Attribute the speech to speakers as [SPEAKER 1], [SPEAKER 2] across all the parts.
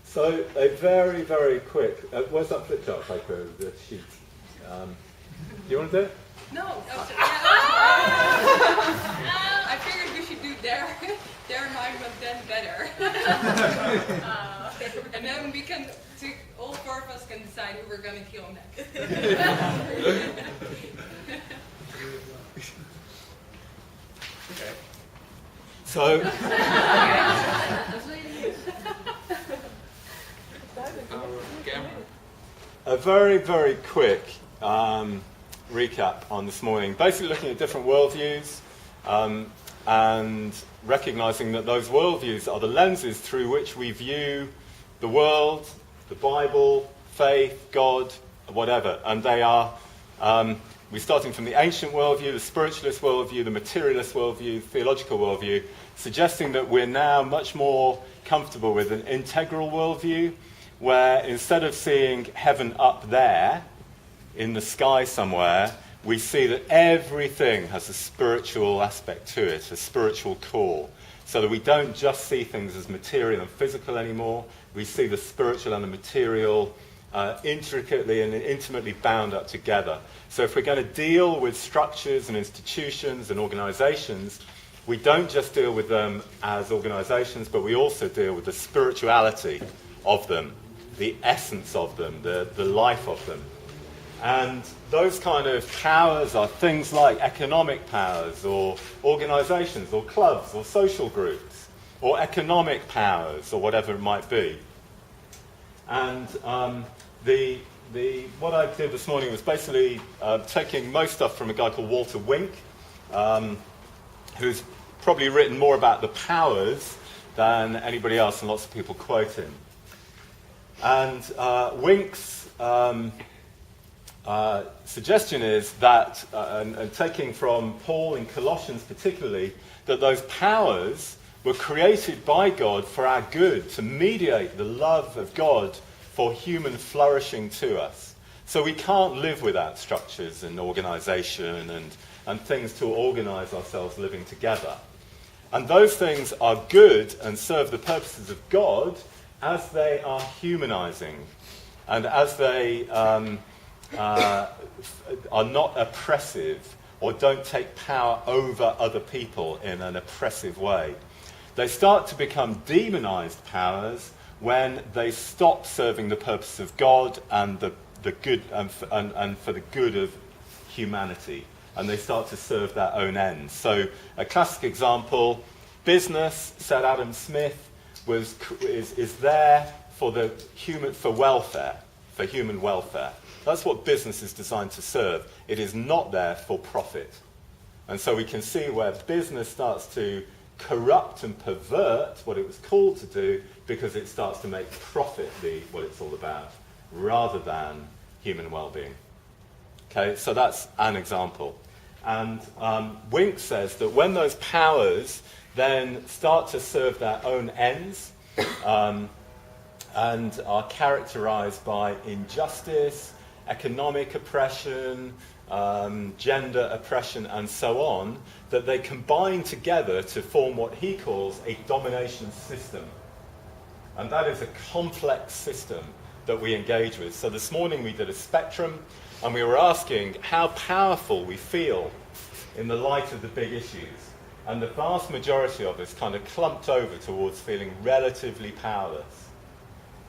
[SPEAKER 1] So a very, very quick... where's that flip chart paper, the sheet? Do you want to do it?
[SPEAKER 2] No. I figured we should do their mind was then better. And then we can, all four of us can decide who we're going to kill next.
[SPEAKER 1] Okay. So... a very, very quick recap on this morning. Basically looking at different worldviews and recognizing that those worldviews are the lenses through which we view the world, the Bible, faith, God, whatever. And they are, we're starting from the ancient worldview, the spiritualist worldview, the materialist worldview, theological worldview, suggesting that we're now much more comfortable with an integral worldview, where instead of seeing heaven up there in the sky somewhere, we see that everything has a spiritual aspect to it, a spiritual core, so that we don't just see things as material and physical anymore. We see the spiritual and the material intricately and intimately bound up together. So if we're going to deal with structures and institutions and organizations, we don't just deal with them as organizations, but we also deal with the spirituality of them, the essence of them, the life of them. And those kind of powers are things like economic powers, or organizations, or clubs, or social groups, or economic powers, or whatever it might be. And what I did this morning was basically taking most stuff from a guy called Walter Wink, who's probably written more about the powers than anybody else, and lots of people quote him. And Wink's suggestion is that, and taking from Paul in Colossians particularly, that those powers were created by God for our good, to mediate the love of God for human flourishing to us. So we can't live without structures and organization and things to organize ourselves living together. And those things are good and serve the purposes of God as they are humanizing, and as they are not oppressive, or don't take power over other people in an oppressive way. They start to become demonized powers when they stop serving the purpose of God and the good and for the good of humanity, and they start to serve their own ends. So a classic example: business, said Adam Smith, is there for welfare, for human welfare. That's what business is designed to serve. It is not there for profit. And so we can see where business starts to corrupt and pervert what it was called to do, because it starts to make profit be what it's all about, rather than human well-being. Okay, so that's an example. And Wink says that when those powers then start to serve their own ends and are characterized by injustice, economic oppression, gender oppression, and so on, that they combine together to form what he calls a domination system. And that is a complex system that we engage with. So this morning we did a spectrum, and we were asking how powerful we feel in the light of the big issues. And the vast majority of us kind of clumped over towards feeling relatively powerless,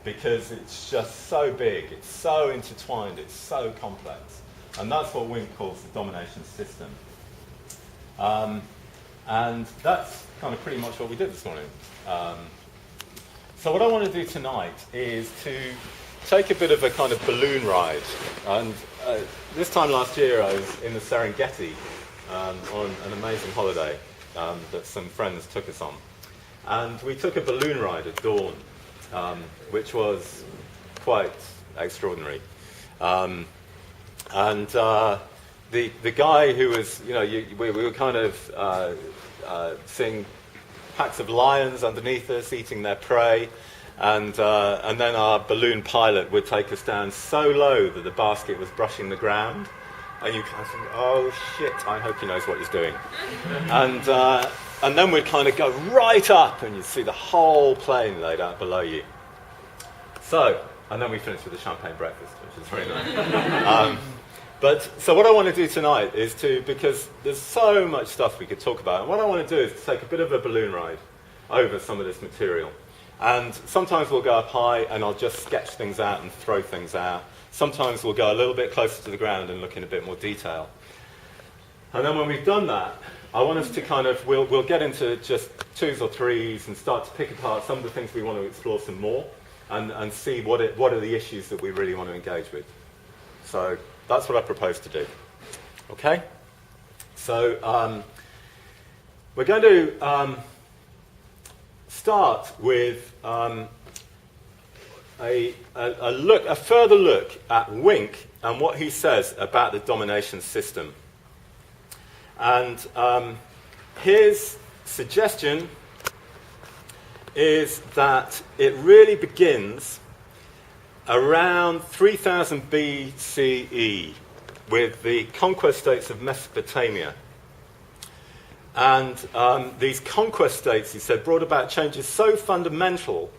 [SPEAKER 1] because it's just so big, it's so intertwined, it's so complex. And that's what Wink calls the domination system. And that's kind of pretty much what we did this morning. So what I want to do tonight is to take a bit of a kind of balloon ride. And this time last year I was in the Serengeti on an amazing holiday that some friends took us on. And we took a balloon ride at dawn, which was quite extraordinary. And the guy who was, we were kind of seeing packs of lions underneath us eating their prey, and then our balloon pilot would take us down so low that the basket was brushing the ground, and you kind of think, oh shit, I hope he knows what he's doing. And and then we'd kind of go right up, and you'd see the whole plane laid out below you. So, and then we finish with a champagne breakfast, which is very nice. So what I want to do tonight is because there's so much stuff we could talk about, and what I want to do is take a bit of a balloon ride over some of this material. And sometimes we'll go up high, and I'll just sketch things out and throw things out. Sometimes we'll go a little bit closer to the ground and look in a bit more detail. And then when we've done that, I want us to we'll get into just 2s or 3s and start to pick apart some of the things we want to explore some more and see what are the issues that we really want to engage with. So that's what I propose to do. Okay? So we're going to start with a further look at Wink and what he says about the domination system. And his suggestion is that it really begins around 3000 BCE with the conquest states of Mesopotamia. And these conquest states, he said, brought about changes so fundamental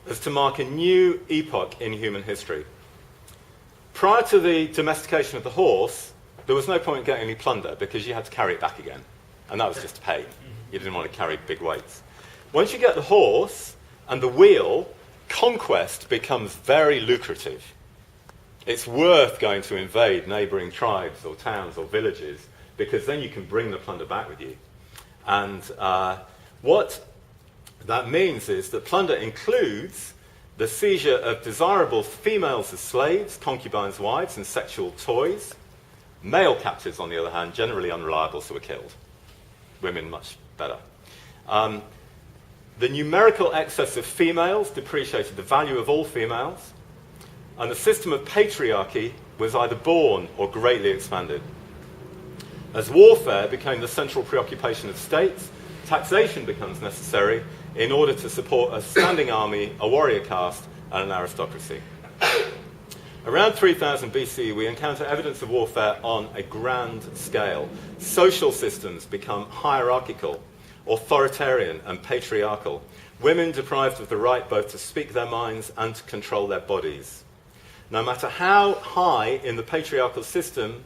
[SPEAKER 1] as to mark a new epoch in human history. Prior to the domestication of the horse, there was no point in getting any plunder because you had to carry it back again. And that was just a pain. You didn't want to carry big weights. Once you get the horse and the wheel, conquest becomes very lucrative. It's worth going to invade neighboring tribes or towns or villages because then you can bring the plunder back with you. And what that means is that plunder includes the seizure of desirable females as slaves, concubines' wives, and sexual toys. Male captives, on the other hand, generally unreliable, so were killed. Women, much better. The numerical excess of females depreciated the value of all females, and the system of patriarchy was either born or greatly expanded. As warfare became the central preoccupation of states, taxation becomes necessary in order to support a standing army, a warrior caste, and an aristocracy. Around 3000 BC, we encounter evidence of warfare on a grand scale. Social systems become hierarchical, authoritarian, and patriarchal. Women deprived of the right both to speak their minds and to control their bodies. No matter how high in the patriarchal system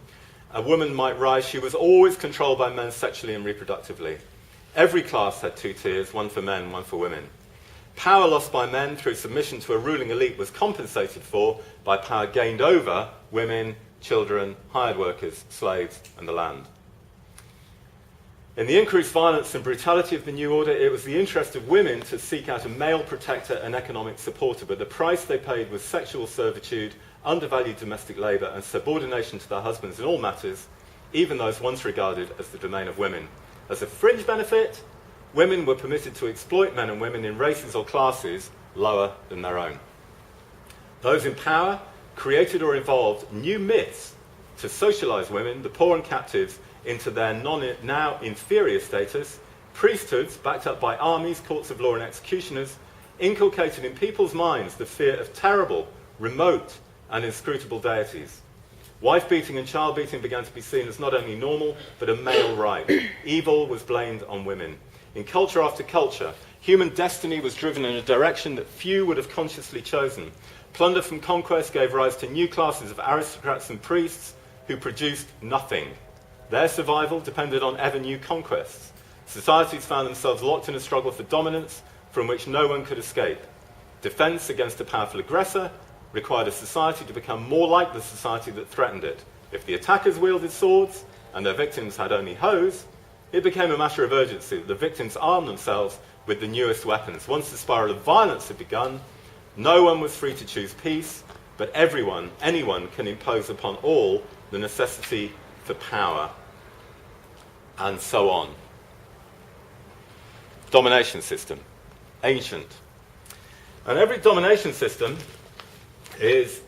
[SPEAKER 1] a woman might rise, she was always controlled by men sexually and reproductively. Every class had 2 tiers, one for men, one for women. Power lost by men through submission to a ruling elite was compensated for by power gained over women, children, hired workers, slaves, and the land. In the increased violence and brutality of the new order, it was the interest of women to seek out a male protector and economic supporter, but the price they paid was sexual servitude, undervalued domestic labour, and subordination to their husbands in all matters, even those once regarded as the domain of women. As a fringe benefit, women were permitted to exploit men and women in races or classes lower than their own. Those in power created or evolved new myths to socialise women, the poor and captives, into their now inferior status. Priesthoods, backed up by armies, courts of law and executioners, inculcated in people's minds the fear of terrible, remote and inscrutable deities. Wife-beating and child-beating began to be seen as not only normal, but a male right. Evil was blamed on women. In culture after culture, human destiny was driven in a direction that few would have consciously chosen. Plunder from conquest gave rise to new classes of aristocrats and priests who produced nothing. Their survival depended on ever new conquests. Societies found themselves locked in a struggle for dominance from which no one could escape. Defense against a powerful aggressor required a society to become more like the society that threatened it. If the attackers wielded swords and their victims had only hoes, it became a matter of urgency that the victims armed themselves with the newest weapons. Once the spiral of violence had begun, no one was free to choose peace, but anyone can impose upon all the necessity for power, and so on. Domination system, ancient. And every domination system is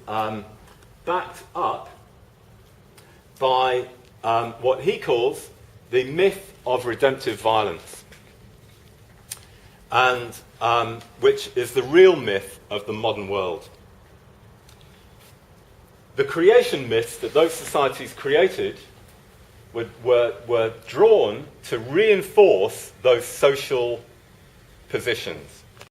[SPEAKER 1] backed up by what he calls the myth of redemptive violence, and which is the real myth of the modern world. The creation myths that those societies created were drawn to reinforce those social positions.